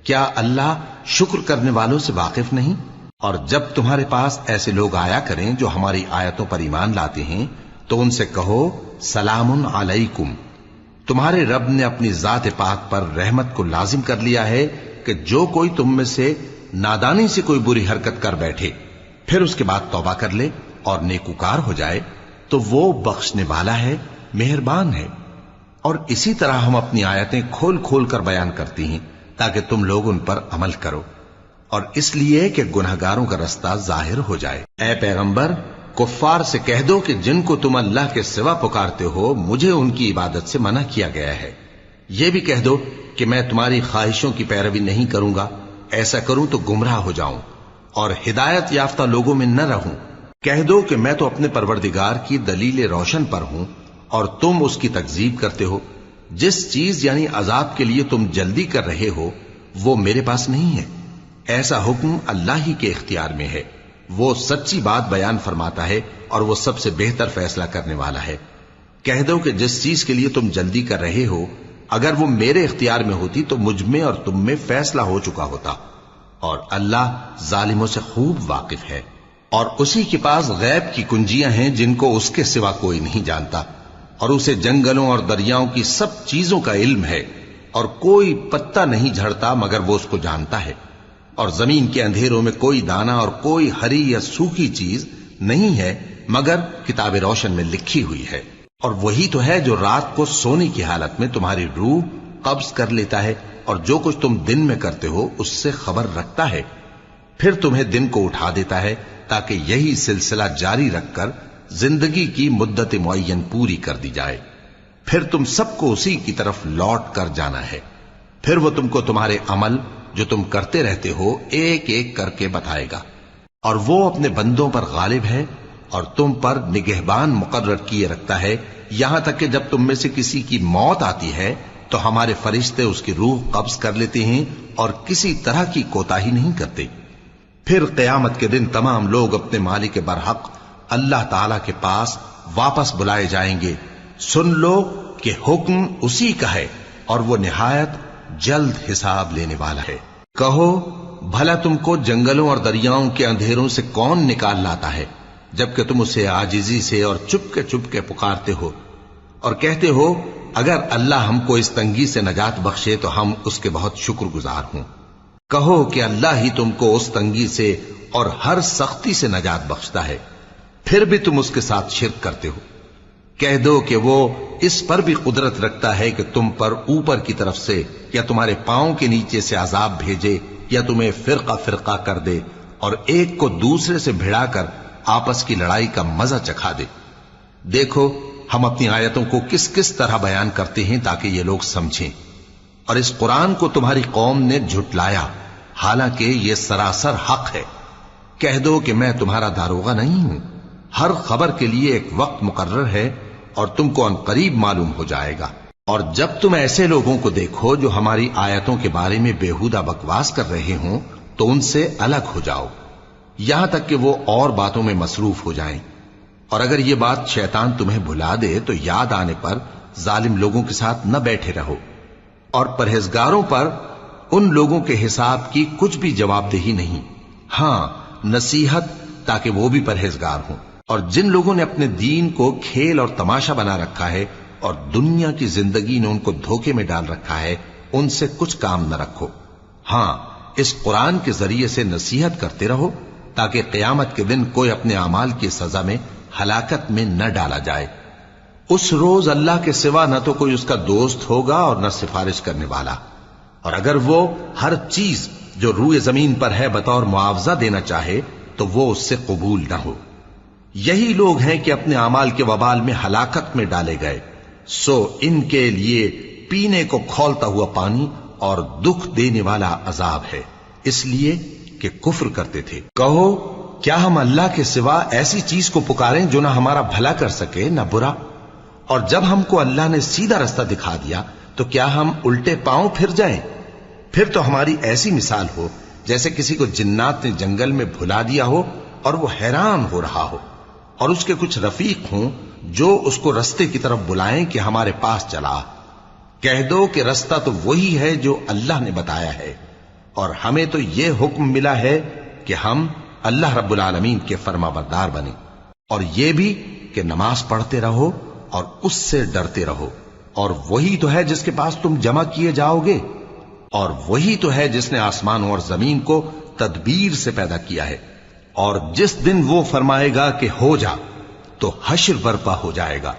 کیا اللہ شکر کرنے والوں سے واقف نہیں؟ اور جب تمہارے پاس ایسے لوگ آیا کریں جو ہماری آیتوں پر ایمان لاتے ہیں تو ان سے کہو سلام علیکم، تمہارے رب نے اپنی ذات پاک پر رحمت کو لازم کر لیا ہے کہ جو کوئی تم میں سے نادانی سے کوئی بری حرکت کر بیٹھے پھر اس کے بعد توبہ کر لے اور نیکوکار ہو جائے تو وہ بخشنے والا ہے، مہربان ہے۔ اور اسی طرح ہم اپنی آیتیں کھول کھول کر بیان کرتی ہیں تاکہ تم لوگ ان پر عمل کرو، اور اس لیے کہ گناہگاروں کا رستہ ظاہر ہو جائے۔ اے پیغمبر، کفار سے کہہ دو کہ جن کو تم اللہ کے سوا پکارتے ہو مجھے ان کی عبادت سے منع کیا گیا ہے۔ یہ بھی کہہ دو کہ میں تمہاری خواہشوں کی پیروی نہیں کروں گا، ایسا کروں تو گمراہ ہو جاؤں اور ہدایت یافتہ لوگوں میں نہ رہوں۔ کہہ دو کہ میں تو اپنے پروردگار کی دلیل روشن پر ہوں اور تم اس کی تکذیب کرتے ہو۔ جس چیز یعنی عذاب کے لیے تم جلدی کر رہے ہو وہ میرے پاس نہیں ہے، ایسا حکم اللہ ہی کے اختیار میں ہے۔ وہ سچی بات بیان فرماتا ہے اور وہ سب سے بہتر فیصلہ کرنے والا ہے۔ کہہ دو کہ جس چیز کے لیے تم جلدی کر رہے ہو اگر وہ میرے اختیار میں ہوتی تو مجھ میں اور تم میں فیصلہ ہو چکا ہوتا، اور اللہ ظالموں سے خوب واقف ہے۔ اور اسی کے پاس غیب کی کنجیاں ہیں جن کو اس کے سوا کوئی نہیں جانتا، اور اسے جنگلوں اور دریاؤں کی سب چیزوں کا علم ہے، اور کوئی پتا نہیں جھڑتا مگر وہ اس کو جانتا ہے، اور زمین کے اندھیروں میں کوئی دانہ اور کوئی ہری یا سوکھی چیز نہیں ہے مگر کتاب روشن میں لکھی ہوئی ہے۔ اور وہی تو ہے جو رات کو سونے کی حالت میں تمہاری روح قبض کر لیتا ہے اور جو کچھ تم دن میں کرتے ہو اس سے خبر رکھتا ہے، پھر تمہیں دن کو اٹھا دیتا ہے تاکہ یہی سلسلہ جاری رکھ کر زندگی کی مدت معین پوری کر دی جائے، پھر تم سب کو اسی کی طرف لوٹ کر جانا ہے، پھر وہ تم کو تمہارے عمل جو تم کرتے رہتے ہو ایک ایک کر کے بتائے گا، اور وہ اپنے بندوں پر غالب ہے اور تم پر نگہبان مقرر کیے رکھتا ہے، یہاں تک کہ جب تم میں سے کسی کی موت آتی ہے تو ہمارے فرشتے اس کی روح قبض کر لیتے ہیں اور کسی طرح کی کوتاہی نہیں کرتے۔ پھر قیامت کے دن تمام لوگ اپنے مالک برحق اللہ تعالی کے پاس واپس بلائے جائیں گے۔ سن لو کہ حکم اسی کا ہے اور وہ نہایت جلد حساب لینے والا ہے۔ کہو بھلا تم کو جنگلوں اور دریاؤں کے اندھیروں سے کون نکال لاتا ہے جبکہ تم اسے عاجزی سے اور چپ کے پکارتے ہو اور کہتے ہو اگر اللہ ہم کو اس تنگی سے نجات بخشے تو ہم اس کے بہت شکر گزار ہوں۔ کہو کہ اللہ ہی تم کو اس تنگی سے اور ہر سختی سے نجات بخشتا ہے، پھر بھی تم اس کے ساتھ شرک کرتے ہو۔ کہہ دو کہ وہ اس پر بھی قدرت رکھتا ہے کہ تم پر اوپر کی طرف سے یا تمہارے پاؤں کے نیچے سے عذاب بھیجے یا تمہیں فرقہ فرقہ کر دے اور ایک کو دوسرے سے بھڑا کر آپس کی لڑائی کا مزہ چکھا دے۔ دیکھو ہم اپنی آیتوں کو کس کس طرح بیان کرتے ہیں تاکہ یہ لوگ سمجھیں، اور اس قرآن کو تمہاری قوم نے جھٹلایا حالانکہ یہ سراسر حق ہے۔ کہہ دو کہ میں تمہارا داروغہ نہیں ہوں، ہر خبر کے لیے ایک وقت مقرر ہے اور تم کو عنقریب معلوم ہو جائے گا۔ اور جب تم ایسے لوگوں کو دیکھو جو ہماری آیتوں کے بارے میں بےہودہ بکواس کر رہے ہوں تو ان سے الگ ہو جاؤ یہاں تک کہ وہ اور باتوں میں مصروف ہو جائیں، اور اگر یہ بات شیطان تمہیں بھلا دے تو یاد آنے پر ظالم لوگوں کے ساتھ نہ بیٹھے رہو، اور پرہیزگاروں پر ان لوگوں کے حساب کی کچھ بھی جواب دہی نہیں، ہاں نصیحت تاکہ وہ بھی پرہیزگار ہوں۔ اور جن لوگوں نے اپنے دین کو کھیل اور تماشا بنا رکھا ہے اور دنیا کی زندگی نے ان کو دھوکے میں ڈال رکھا ہے، ان سے کچھ کام نہ رکھو، ہاں اس قرآن کے ذریعے سے نصیحت کرتے رہو تاکہ قیامت کے دن کوئی اپنے اعمال کی سزا میں ہلاکت میں نہ ڈالا جائے۔ اس روز اللہ کے سوا نہ تو کوئی اس کا دوست ہوگا اور نہ سفارش کرنے والا، اور اگر وہ ہر چیز جو روئے زمین پر ہے بطور معاوضہ دینا چاہے تو وہ اس سے قبول نہ ہو۔ یہی لوگ ہیں کہ اپنے اعمال کے وبال میں ہلاکت میں ڈالے گئے، سو ان کے لیے پینے کو کھولتا ہوا پانی اور دکھ دینے والا عذاب ہے، اس لیے کہ کفر کرتے تھے۔ کہو کیا ہم اللہ کے سوا ایسی چیز کو پکاریں جو نہ ہمارا بھلا کر سکے نہ برا؟ اور جب ہم کو اللہ نے سیدھا رستہ دکھا دیا تو کیا ہم الٹے پاؤں پھر جائیں؟ پھر تو ہماری ایسی مثال ہو جیسے کسی کو جنات نے جنگل میں بھلا دیا ہو اور وہ حیران ہو رہا ہو، اور اس کے کچھ رفیق ہوں جو اس کو رستے کی طرف بلائیں کہ ہمارے پاس چلا۔ کہہ دو کہ رستہ تو وہی ہے جو اللہ نے بتایا ہے، اور ہمیں تو یہ حکم ملا ہے کہ ہم اللہ رب العالمین کے فرما بردار بنیں، اور یہ بھی کہ نماز پڑھتے رہو اور اس سے ڈرتے رہو، اور وہی تو ہے جس کے پاس تم جمع کیے جاؤ گے، اور وہی تو ہے جس نے آسمانوں اور زمین کو تدبیر سے پیدا کیا ہے، اور جس دن وہ فرمائے گا کہ ہو جا تو حشر برپا ہو جائے گا،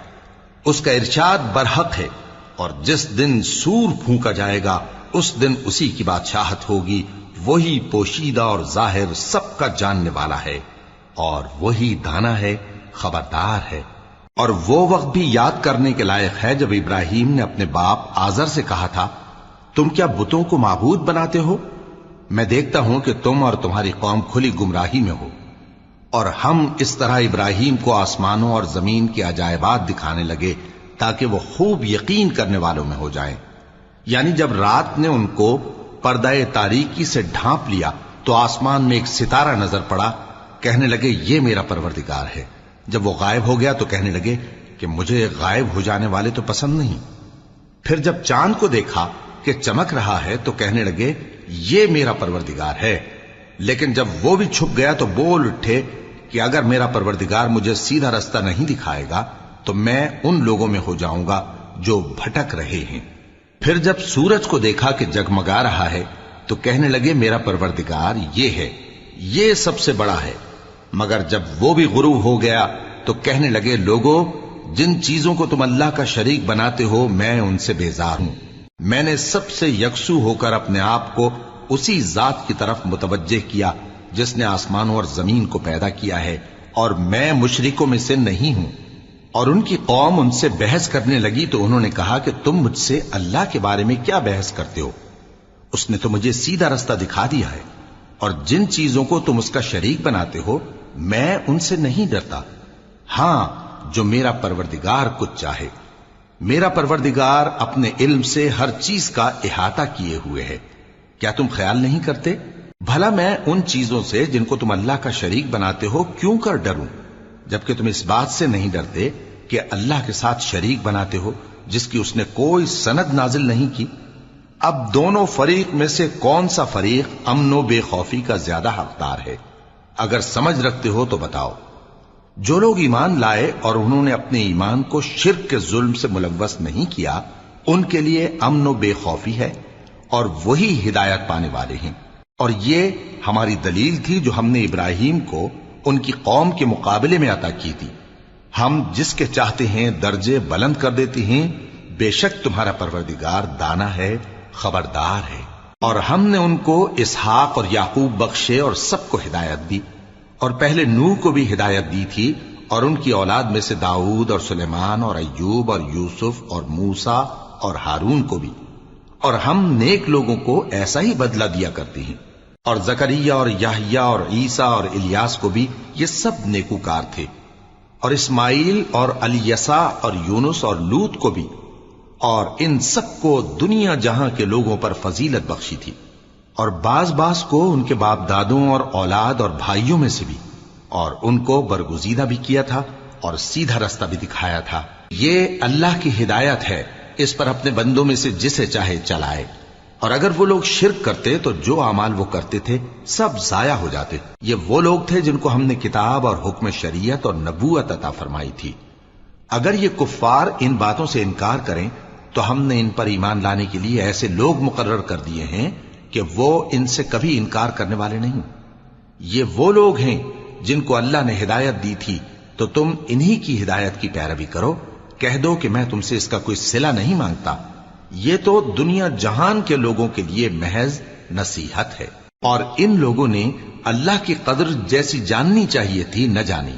اس کا ارشاد برحق ہے، اور جس دن سور پھونکا جائے گا اس دن اسی کی بادشاہت ہوگی، وہی پوشیدہ اور ظاہر سب کا جاننے والا ہے، اور وہی دانا ہے خبردار ہے۔ اور وہ وقت بھی یاد کرنے کے لائق ہے جب ابراہیم نے اپنے باپ آزر سے کہا تھا تم کیا بتوں کو معبود بناتے ہو؟ میں دیکھتا ہوں کہ تم اور تمہاری قوم کھلی گمراہی میں ہو۔ اور ہم اس طرح ابراہیم کو آسمانوں اور زمین کے عجائبات دکھانے لگے تاکہ وہ خوب یقین کرنے والوں میں ہو جائیں۔ یعنی جب رات نے ان کو پردہ تاریکی سے ڈھانپ لیا تو آسمان میں ایک ستارہ نظر پڑا، کہنے لگے یہ میرا پروردگار ہے۔ جب وہ غائب ہو گیا تو کہنے لگے کہ مجھے غائب ہو جانے والے تو پسند نہیں۔ پھر جب چاند کو دیکھا کہ چمک رہا ہے تو کہنے لگے یہ میرا پروردگار ہے۔ لیکن جب وہ بھی چھپ گیا تو بول اٹھے کہ اگر میرا پروردگار مجھے سیدھا رستہ نہیں دکھائے گا تو میں ان لوگوں میں ہو جاؤں گا جو بھٹک رہے ہیں۔ پھر جب سورج کو دیکھا کہ جگمگا رہا ہے تو کہنے لگے میرا پروردگار یہ ہے، یہ سب سے بڑا ہے۔ مگر جب وہ بھی غروب ہو گیا تو کہنے لگے لوگو جن چیزوں کو تم اللہ کا شریک بناتے ہو میں ان سے بیزار ہوں۔ میں نے سب سے یکسو ہو کر اپنے آپ کو اسی ذات کی طرف متوجہ کیا جس نے آسمانوں اور زمین کو پیدا کیا ہے، اور میں مشرکوں میں سے نہیں ہوں۔ اور ان کی قوم ان سے بحث کرنے لگی تو انہوں نے کہا کہ تم مجھ سے اللہ کے بارے میں کیا بحث کرتے ہو؟ اس نے تو مجھے سیدھا رستہ دکھا دیا ہے، اور جن چیزوں کو تم اس کا شریک بناتے ہو میں ان سے نہیں ڈرتا، ہاں جو میرا پروردگار کچھ چاہے۔ میرا پروردگار اپنے علم سے ہر چیز کا احاطہ کیے ہوئے ہے۔ کیا تم خیال نہیں کرتے؟ بھلا میں ان چیزوں سے جن کو تم اللہ کا شریک بناتے ہو کیوں کر ڈروں، جبکہ تم اس بات سے نہیں ڈرتے کہ اللہ کے ساتھ شریک بناتے ہو جس کی اس نے کوئی سند نازل نہیں کی۔ اب دونوں فریق میں سے کون سا فریق امن و بے خوفی کا زیادہ حقدار ہے؟ اگر سمجھ رکھتے ہو تو بتاؤ۔ جو لوگ ایمان لائے اور انہوں نے اپنے ایمان کو شرک کے ظلم سے ملوث نہیں کیا، ان کے لیے امن و بے خوفی ہے، اور وہی ہدایت پانے والے ہیں۔ اور یہ ہماری دلیل تھی جو ہم نے ابراہیم کو ان کی قوم کے مقابلے میں عطا کی تھی۔ ہم جس کے چاہتے ہیں درجے بلند کر دیتے ہیں، بے شک تمہارا پروردگار دانا ہے، خبردار ہے۔ اور ہم نے ان کو اسحاق اور یعقوب بخشے اور سب کو ہدایت دی، اور پہلے نوح کو بھی ہدایت دی تھی، اور ان کی اولاد میں سے داؤد اور سلیمان اور ایوب اور یوسف اور موسیٰ اور ہارون کو بھی۔ اور ہم نیک لوگوں کو ایسا ہی بدلہ دیا کرتے ہیں۔ اور زکریا اور یحییٰ اور عیسیٰ اور الیاس کو بھی، یہ سب نیکوکار تھے۔ اور اسماعیل اور الیسع اور یونس اور لوط کو بھی، اور ان سب کو دنیا جہاں کے لوگوں پر فضیلت بخشی تھی، اور بعض کو ان کے باپ دادوں اور اولاد اور بھائیوں میں سے بھی، اور ان کو برگزیدہ بھی کیا تھا اور سیدھا رستہ بھی دکھایا تھا۔ یہ اللہ کی ہدایت ہے، اس پر اپنے بندوں میں سے جسے چاہے چلائے۔ اور اگر وہ لوگ شرک کرتے تو جو اعمال وہ کرتے تھے سب ضائع ہو جاتے۔ یہ وہ لوگ تھے جن کو ہم نے کتاب اور حکم شریعت اور نبوت عطا فرمائی تھی۔ اگر یہ کفار ان باتوں سے انکار کریں تو ہم نے ان پر ایمان لانے کے لیے ایسے لوگ مقرر کر دیے ہیں کہ وہ ان سے کبھی انکار کرنے والے نہیں۔ یہ وہ لوگ ہیں جن کو اللہ نے ہدایت دی تھی، تو تم انہی کی ہدایت کی پیروی کرو۔ کہہ دو کہ میں تم سے اس کا کوئی صلہ نہیں مانگتا، یہ تو دنیا جہان کے لوگوں کے لیے محض نصیحت ہے۔ اور ان لوگوں نے اللہ کی قدر جیسی جاننی چاہیے تھی نہ جانی۔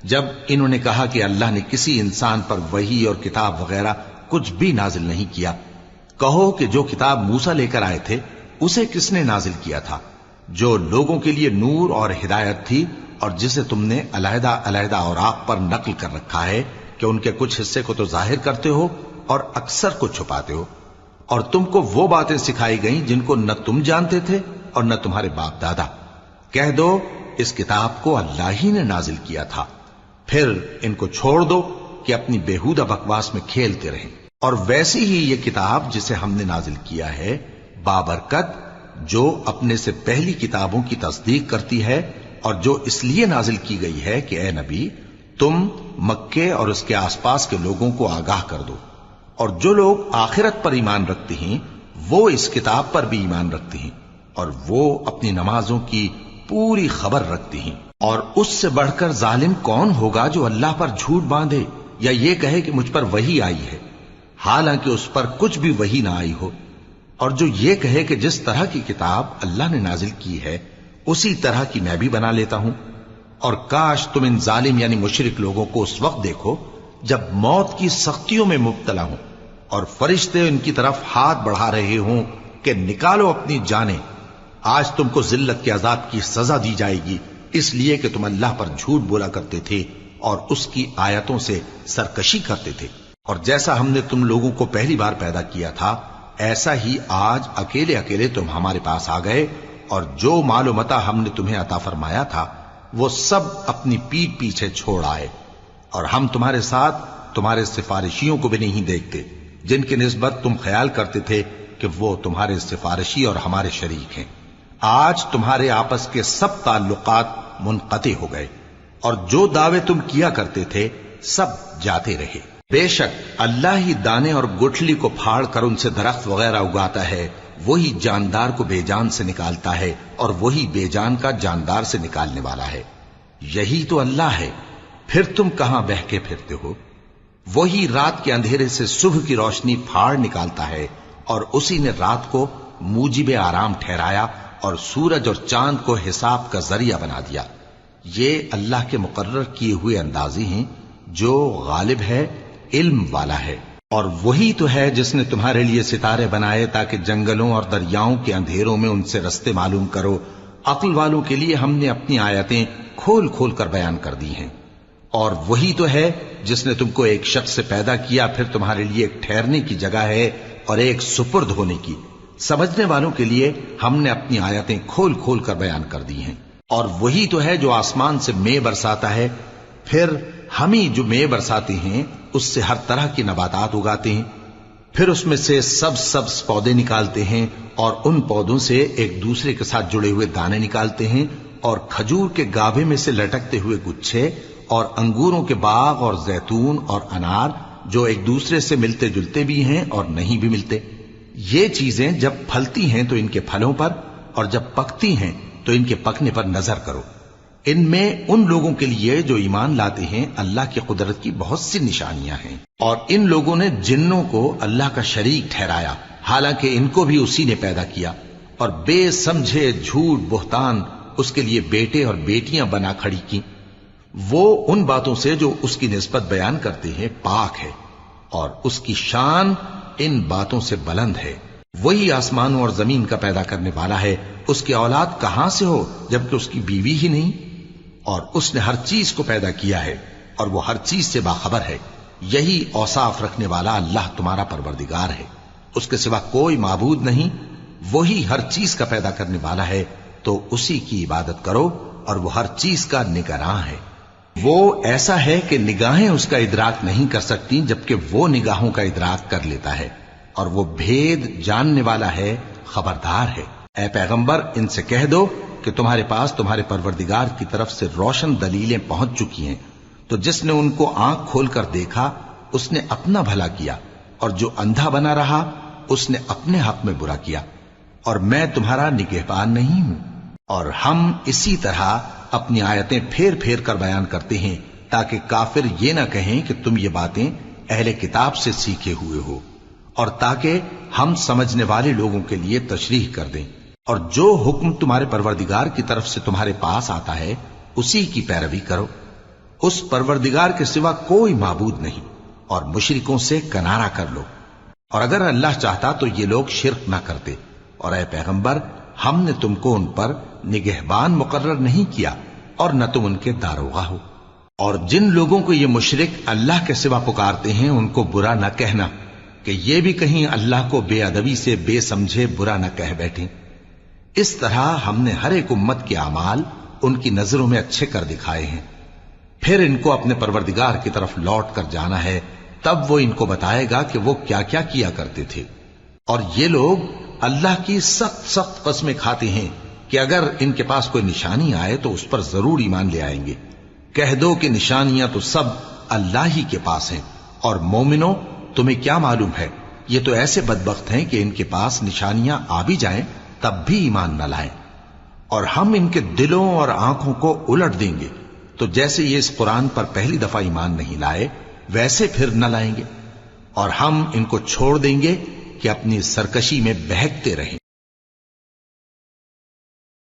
جب انہوں نے کہا کہ اللہ نے کسی انسان پر وحی اور کتاب وغیرہ کچھ بھی نازل نہیں کیا، کہو کہ جو کتاب موسیٰ لے کر آئے تھے اسے کس نے نازل کیا تھا، جو لوگوں کے لیے نور اور ہدایت تھی، اور جسے تم نے علیحدہ علیحدہ اوراق پر نقل کر رکھا ہے کہ ان کے کچھ حصے کو تو ظاہر کرتے ہو اور اکثر کو چھپاتے ہو۔ اور تم کو وہ باتیں سکھائی گئیں جن کو نہ تم جانتے تھے اور نہ تمہارے باپ دادا۔ کہہ دو اس کتاب کو اللہ ہی نے نازل کیا تھا، پھر ان کو چھوڑ دو کہ اپنی بیہودہ بکواس میں کھیلتے رہیں۔ اور ویسی ہی یہ کتاب جسے ہم نے نازل کیا ہے بابرکت، جو اپنے سے پہلی کتابوں کی تصدیق کرتی ہے، اور جو اس لیے نازل کی گئی ہے کہ اے نبی تم مکے اور اس کے آس پاس کے لوگوں کو آگاہ کر دو، اور جو لوگ آخرت پر ایمان رکھتے ہیں وہ اس کتاب پر بھی ایمان رکھتے ہیں، اور وہ اپنی نمازوں کی پوری خبر رکھتے ہیں۔ اور اس سے بڑھ کر ظالم کون ہوگا جو اللہ پر جھوٹ باندھے یا یہ کہے کہ مجھ پر وحی آئی ہے، حالانکہ اس پر کچھ بھی وحی نہ آئی ہو، اور جو یہ کہے کہ جس طرح کی کتاب اللہ نے نازل کی ہے اسی طرح کی میں بھی بنا لیتا ہوں۔ اور کاش تم ان ظالم یعنی مشرک لوگوں کو اس وقت دیکھو جب موت کی سختیوں میں مبتلا ہوں، اور فرشتے ان کی طرف ہاتھ بڑھا رہے ہوں کہ نکالو اپنی جانیں، آج تم کو ذلت کے عذاب کی سزا دی جائے گی، اس لیے کہ تم اللہ پر جھوٹ بولا کرتے تھے اور اس کی آیتوں سے سرکشی کرتے تھے۔ اور جیسا ہم نے تم لوگوں کو پہلی بار پیدا کیا تھا ایسا ہی آج اکیلے اکیلے تم ہمارے پاس آ گئے، اور جو مال و متاع ہم نے تمہیں عطا فرمایا تھا وہ سب اپنی پیٹھ پیچھے چھوڑ آئے، اور ہم تمہارے ساتھ تمہارے سفارشیوں کو بھی نہیں دیکھتے جن کی نسبت تم خیال کرتے تھے کہ وہ تمہارے سفارشی اور ہمارے شریک ہیں۔ آج تمہارے آپس کے سب تعلقات منقطع ہو گئے، اور جو دعوے تم کیا کرتے تھے سب جاتے رہے۔ بے شک اللہ ہی دانے اور گٹھلی کو پھاڑ کر ان سے درخت وغیرہ اگاتا ہے، وہی جاندار کو بے جان سے نکالتا ہے اور وہی بے جان کا جاندار سے نکالنے والا ہے۔ یہی تو اللہ ہے، پھر تم کہاں بہکے پھرتے ہو؟ وہی رات کے اندھیرے سے صبح کی روشنی پھاڑ نکالتا ہے، اور اسی نے رات کو موجب آرام ٹھہرایا اور سورج اور چاند کو حساب کا ذریعہ بنا دیا۔ یہ اللہ کے مقرر کیے ہوئے اندازے ہیں جو غالب ہے، علم والا ہے۔ اور وہی تو ہے جس نے تمہارے لیے ستارے بنائے تاکہ جنگلوں اور دریاؤں کے اندھیروں میں ان سے رستے معلوم کرو۔ عقل والوں کے لیے ہم نے اپنی آیتیں کھول کھول کر بیان کر دی ہیں۔ اور وہی تو ہے جس نے تم کو ایک شخص سے پیدا کیا، پھر تمہارے لیے ایک ٹھہرنے کی جگہ ہے اور ایک سپرد ہونے کی۔ سمجھنے والوں کے لیے ہم نے اپنی آیتیں کھول کھول کر بیان کر دی ہیں۔ اور وہی تو ہے جو آسمان سے مے برساتا ہے، پھر ہم ہی جو مے برساتے ہیں اس سے ہر طرح کی نباتات اگاتے ہیں، پھر اس میں سے سبز پودے نکالتے ہیں اور ان پودوں سے ایک دوسرے کے ساتھ جڑے ہوئے دانے نکالتے ہیں، اور کھجور کے گابھے میں سے لٹکتے ہوئے گچھے، اور انگوروں کے باغ اور زیتون اور انار جو ایک دوسرے سے ملتے جلتے بھی ہیں اور نہیں بھی ملتے۔ یہ چیزیں جب پھلتی ہیں تو ان کے پھلوں پر، اور جب پکتی ہیں تو ان کے پکنے پر نظر کرو۔ ان میں ان لوگوں کے لیے جو ایمان لاتے ہیں اللہ کی قدرت کی بہت سی نشانیاں ہیں۔ اور ان لوگوں نے جنوں کو اللہ کا شریک ٹھہرایا، حالانکہ ان کو بھی اسی نے پیدا کیا، اور بے سمجھے جھوٹ بہتان اس کے لیے بیٹے اور بیٹیاں بنا کھڑی کی۔ وہ ان باتوں سے جو اس کی نسبت بیان کرتے ہیں پاک ہے، اور اس کی شان ان باتوں سے بلند ہے۔ وہی آسمانوں اور زمین کا پیدا کرنے والا ہے، اس کی اولاد کہاں سے ہو جبکہ اس کی بیوی ہی نہیں؟ اور اس نے ہر چیز کو پیدا کیا ہے اور وہ ہر چیز سے باخبر ہے۔ یہی اوصاف رکھنے والا اللہ تمہارا پروردگار ہے، اس کے سوا کوئی معبود نہیں۔ وہی ہر چیز کا پیدا کرنے والا ہے، تو اسی کی عبادت کرو، اور وہ ہر چیز کا نگراں ہے۔ وہ ایسا ہے کہ نگاہیں اس کا ادراک نہیں کر سکتی، جبکہ وہ نگاہوں کا ادراک کر لیتا ہے، اور وہ بھید جاننے والا ہے، خبردار ہے۔ اے پیغمبر، ان سے کہہ دو کہ تمہارے پاس تمہارے پروردگار کی طرف سے روشن دلیلیں پہنچ چکی ہیں، تو جس نے ان کو آنکھ کھول کر دیکھا اس نے اپنا بھلا کیا، اور جو اندھا بنا رہا اس نے اپنے حق میں برا کیا، اور میں تمہارا نگہبان نہیں ہوں۔ اور ہم اسی طرح اپنی آیتیں پھیر پھیر کر بیان کرتے ہیں تاکہ کافر یہ نہ کہیں کہ تم یہ باتیں اہل کتاب سے سیکھے ہوئے ہو، اور تاکہ ہم سمجھنے والے لوگوں کے لیے تشریح کر دیں۔ اور جو حکم تمہارے پروردگار کی طرف سے تمہارے پاس آتا ہے اسی کی پیروی کرو، اس پروردگار کے سوا کوئی معبود نہیں، اور مشرکوں سے کنارہ کر لو۔ اور اگر اللہ چاہتا تو یہ لوگ شرک نہ کرتے، اور اے پیغمبر ہم نے تم کو ان پر نگہبان مقرر نہیں کیا، اور نہ تم ان کے داروغہ ہو۔ اور جن لوگوں کو یہ مشرک اللہ کے سوا پکارتے ہیں ان کو برا نہ کہنا، کہ یہ بھی کہیں اللہ کو بے ادبی سے بے سمجھے برا نہ کہہ بیٹھیں۔ اس طرح ہم نے ہر ایک امت کے اعمال ان کی نظروں میں اچھے کر دکھائے ہیں، پھر ان کو اپنے پروردگار کی طرف لوٹ کر جانا ہے، تب وہ ان کو بتائے گا کہ وہ کیا کیا کیا کرتے تھے۔ اور یہ لوگ اللہ کی سخت سخت قسمیں کھاتے ہیں کہ اگر ان کے پاس کوئی نشانی آئے تو اس پر ضرور ایمان لے آئیں گے۔ کہہ دو کہ نشانیاں تو سب اللہ ہی کے پاس ہیں، اور مومنوں تمہیں کیا معلوم ہے، یہ تو ایسے بدبخت ہیں کہ ان کے پاس نشانیاں آ بھی جائیں تب بھی ایمان نہ لائیں، اور ہم ان کے دلوں اور آنکھوں کو الٹ دیں گے، تو جیسے یہ اس قرآن پر پہلی دفعہ ایمان نہیں لائے ویسے پھر نہ لائیں گے، اور ہم ان کو چھوڑ دیں گے کہ اپنی سرکشی میں بہکتے رہیں۔